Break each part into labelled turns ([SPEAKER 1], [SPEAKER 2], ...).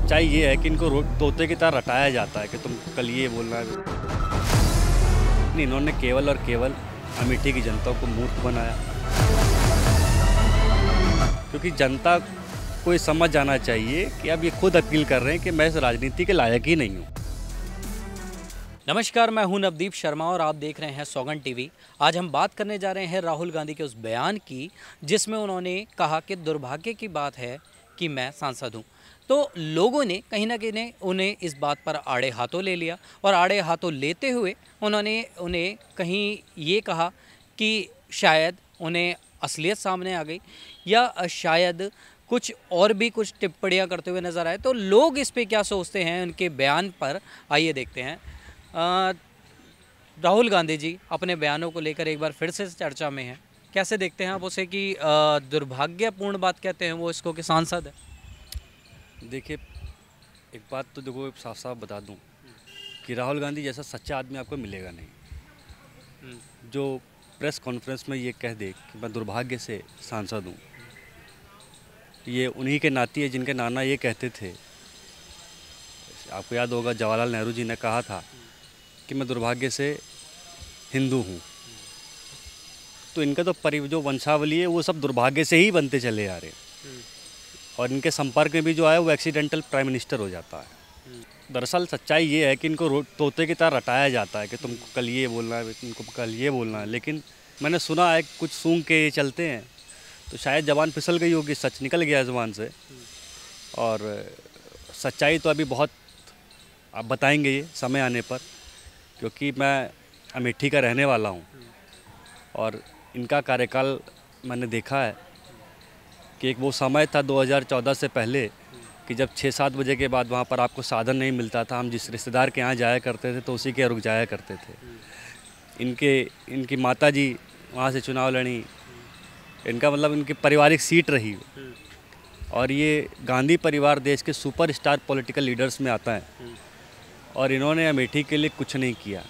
[SPEAKER 1] सच्चाई ये है कि इनको तोते की तरह रटाया जाता है कि तुम कल ये बोलना है। इन्होंने केवल और केवल अमेठी की जनता को मूर्ख बनाया, क्योंकि जनता को ये समझ जाना चाहिए कि अब ये खुद अपील कर रहे हैं कि मैं इस राजनीति के लायक ही नहीं हूँ।
[SPEAKER 2] नमस्कार, मैं हूं नवदीप शर्मा और आप देख रहे हैं सौगंध टीवी। आज हम बात करने जा रहे हैं राहुल गांधी के उस बयान की जिसमें उन्होंने कहा कि दुर्भाग्य की बात है कि मैं सांसद हूं। तो लोगों ने कहीं ना कहीं उन्हें इस बात पर आड़े हाथों ले लिया और आड़े हाथों लेते हुए उन्होंने उन्हें कहीं ये कहा कि शायद उन्हें असलियत सामने आ गई या शायद कुछ और भी कुछ टिप्पणियां करते हुए नज़र आए। तो लोग इस पे क्या सोचते हैं उनके बयान पर, आइए देखते हैं। राहुल गांधी जी अपने बयानों को लेकर एक बार फिर से चर्चा में हैं। कैसे देखते हैं आप उसे कि दुर्भाग्यपूर्ण बात कहते हैं वो इसको कि सांसद है?
[SPEAKER 1] देखिए, एक बात तो देखो साफ साफ बता दूं कि राहुल गांधी जैसा सच्चा आदमी आपको मिलेगा नहीं, जो प्रेस कॉन्फ्रेंस में ये कह दे कि मैं दुर्भाग्य से सांसद हूँ। ये उन्हीं के नाती है जिनके नाना ये कहते थे। आपको याद होगा जवाहरलाल नेहरू जी ने कहा था कि मैं दुर्भाग्य से हिंदू हूँ। तो इनका तो जो वंशावली है वो सब दुर्भाग्य से ही बनते चले आ रहे हैं, और इनके संपर्क में भी जो है वो एक्सीडेंटल प्राइम मिनिस्टर हो जाता है। दरअसल सच्चाई ये है कि इनको तोते की तरह रटाया जाता है कि तुमको कल ये बोलना है, तुमको कल ये बोलना है। लेकिन मैंने सुना है कुछ सूंघ के ये चलते हैं, तो शायद ज़बान फिसल गई होगी, सच निकल गया ज़बान से। और सच्चाई तो अभी बहुत आप बताएंगे ये समय आने पर, क्योंकि मैं अमेठी का रहने वाला हूँ और इनका कार्यकाल मैंने देखा है कि एक वो समय था 2014 से पहले कि जब 6-7 बजे के बाद वहाँ पर आपको साधन नहीं मिलता था। हम जिस रिश्तेदार के यहाँ जाया करते थे तो उसी के रुक जाया करते थे। इनकी माता जी वहाँ से चुनाव लड़ी, इनका मतलब इनकी पारिवारिक सीट रही। और ये गांधी परिवार देश के सुपरस्टार पॉलिटिकल लीडर्स में आता है, और इन्होंने अमेठी के लिए कुछ नहीं किया।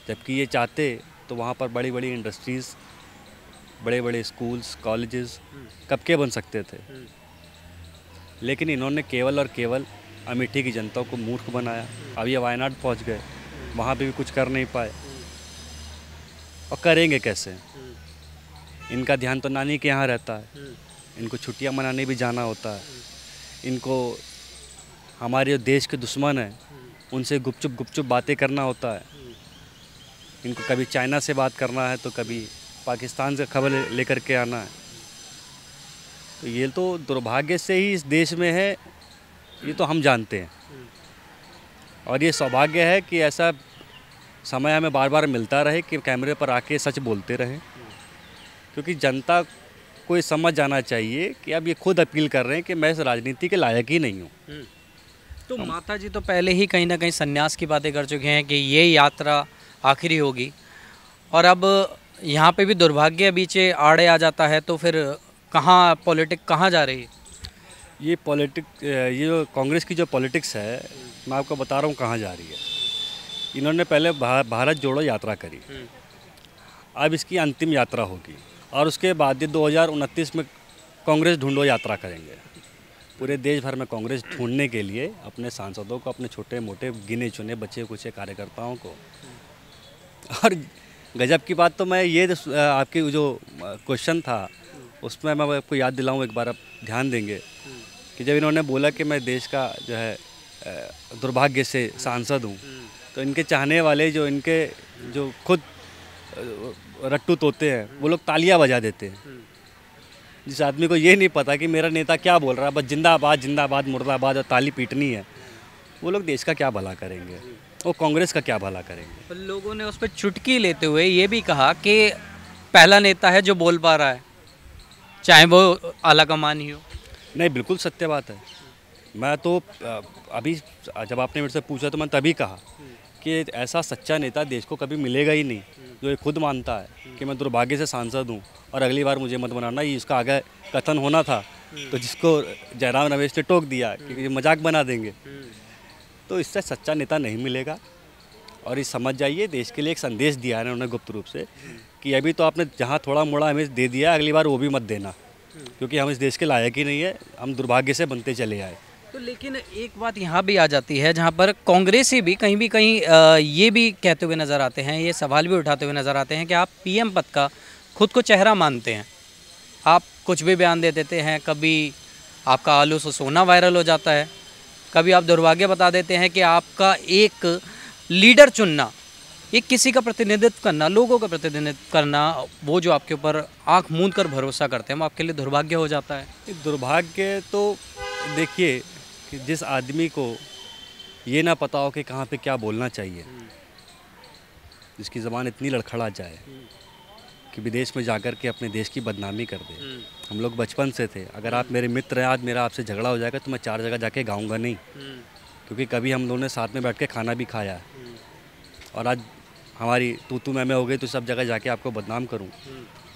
[SPEAKER 1] जबकि ये चाहते तो वहाँ पर बड़ी बड़ी इंडस्ट्रीज़, बड़े बड़े स्कूल्स, कॉलेजेस कब के बन सकते थे। लेकिन इन्होंने केवल और केवल अमेठी की जनता को मूर्ख बनाया। अब ये वायनाड पहुँच गए, वहाँ पे भी कुछ कर नहीं पाए, और करेंगे कैसे? इनका ध्यान तो नानी के यहाँ रहता है, इनको छुट्टियाँ मनाने भी जाना होता है। इनको हमारे देश के दुश्मन हैं उनसे गुपचुप बातें करना होता है। इनको कभी चाइना से बात करना है तो कभी पाकिस्तान से खबर लेकर के आना है। तो ये तो दुर्भाग्य से ही इस देश में है, ये तो हम जानते हैं। और ये सौभाग्य है कि ऐसा समय हमें बार बार मिलता रहे कि कैमरे पर आके सच बोलते रहें, क्योंकि जनता को ये समझ जाना चाहिए कि अब ये खुद अपील कर रहे हैं कि मैं इस राजनीति के लायक ही नहीं हूँ।
[SPEAKER 2] तो माता जी तो पहले ही कहीं ना कहीं संन्यास की बातें कर चुके हैं कि ये यात्रा आखिरी होगी, और अब यहाँ पे भी दुर्भाग्य बीचे आड़े आ जाता है, तो फिर कहाँ पॉलिटिक्स कहाँ जा रही है?
[SPEAKER 1] ये जो कांग्रेस की जो पॉलिटिक्स है, मैं आपको बता रहा हूँ कहाँ जा रही है। इन्होंने पहले भारत जोड़ो यात्रा करी, अब इसकी अंतिम यात्रा होगी, और उसके बाद ये 2029 में कांग्रेस ढूंढो यात्रा करेंगे। पूरे देश भर में कांग्रेस ढूंढने के लिए अपने सांसदों को, अपने छोटे मोटे गिने चुने बच्चे कुछ कार्यकर्ताओं को। और गजब की बात तो मैं ये आपकी जो क्वेश्चन था उसमें मैं आपको याद दिलाऊं, एक बार आप ध्यान देंगे कि जब इन्होंने बोला कि मैं देश का जो है दुर्भाग्य से सांसद हूं, तो इनके चाहने वाले जो खुद रट्टू तोते हैं वो लोग तालियां बजा देते हैं। जिस आदमी को ये नहीं पता कि मेरा नेता क्या बोल रहा है, बस जिंदाबाद जिंदाबाद मुर्दाबाद और ताली पीटनी है, वो लोग देश का क्या भला करेंगे, वो कांग्रेस का क्या भला करेंगे।
[SPEAKER 2] तो लोगों ने उस पर चुटकी लेते हुए ये भी कहा कि पहला नेता है जो बोल पा रहा है, चाहे वो आला कमान ही हो।
[SPEAKER 1] नहीं, बिल्कुल सत्य बात है। मैं तो अभी जब आपने मेरे से पूछा तो मैं तभी कहा कि ऐसा सच्चा नेता देश को कभी मिलेगा ही नहीं, जो ये खुद मानता है कि मैं दुर्भाग्य से सांसद हूँ और अगली बार मुझे मत बनाना। ये इसका आगे कथन होना था, तो जिसको जयराम रमेश ने टोक दिया कि ये मजाक बना देंगे, तो इससे सच्चा नेता नहीं मिलेगा। और ये समझ जाइए, देश के लिए एक संदेश दिया है उन्होंने गुप्त रूप से कि अभी तो आपने जहाँ थोड़ा मोड़ा हमें दे दिया, अगली बार वो भी मत देना, क्योंकि हम इस देश के लायक ही नहीं है, हम दुर्भाग्य से बनते चले आए।
[SPEAKER 2] तो लेकिन एक बात यहाँ भी आ जाती है जहाँ पर कांग्रेसी भी कहीं ये भी कहते हुए नज़र आते हैं, ये सवाल भी उठाते हुए नज़र आते हैं कि आप पीएम पद का खुद को चेहरा मानते हैं, आप कुछ भी बयान दे देते हैं, कभी आपका आलू से सोना वायरल हो जाता है, कभी आप दुर्भाग्य बता देते हैं कि आपका एक लीडर चुनना, एक किसी का प्रतिनिधित्व करना, लोगों का प्रतिनिधित्व करना, वो जो आपके ऊपर आंख मूंद कर भरोसा करते हैं, वो आपके लिए दुर्भाग्य हो जाता है।
[SPEAKER 1] एक दुर्भाग्य तो देखिए कि जिस आदमी को ये ना पता हो कि कहाँ पे क्या बोलना चाहिए, जिसकी ज़बान इतनी लड़खड़ा जाए कि विदेश में जाकर के अपने देश की बदनामी कर दे। हम लोग बचपन से थे, अगर आप मेरे मित्र हैं, आज मेरा आपसे झगड़ा हो जाएगा तो मैं 4 जगह जाके गाऊंगा नहीं, क्योंकि कभी हम लोगों ने साथ में बैठ के खाना भी खाया है। और आज हमारी तू मैं हो गई तो सब जगह जाके आपको बदनाम करूं,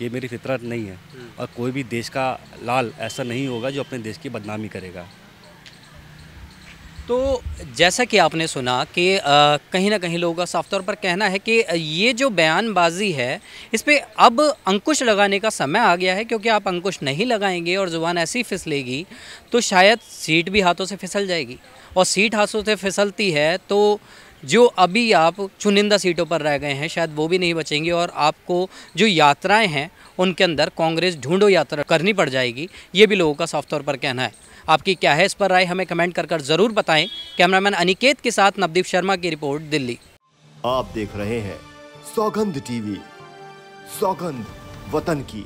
[SPEAKER 1] ये मेरी फितरत नहीं है। और कोई भी देश का लाल ऐसा नहीं होगा जो अपने देश की बदनामी करेगा।
[SPEAKER 2] तो जैसा कि आपने सुना कि कहीं ना कहीं लोगों का साफ तौर पर कहना है कि ये जो बयानबाजी है इस पे अब अंकुश लगाने का समय आ गया है, क्योंकि आप अंकुश नहीं लगाएंगे और ज़ुबान ऐसी फिसलेगी तो शायद सीट भी हाथों से फिसल जाएगी, और सीट हाथों से फिसलती है तो जो अभी आप चुनिंदा सीटों पर रह गए हैं शायद वो भी नहीं बचेंगी, और आपको जो यात्राएं हैं उनके अंदर कांग्रेस ढूंढो यात्रा करनी पड़ जाएगी। ये भी लोगों का साफ तौर पर कहना है। आपकी क्या है इस पर राय, हमें कमेंट कर ज़रूर बताएं। कैमरामैन अनिकेत के साथ नवदीप शर्मा की रिपोर्ट, दिल्ली।
[SPEAKER 3] आप देख रहे हैं सौगंध टीवी, सौगंध वतन की।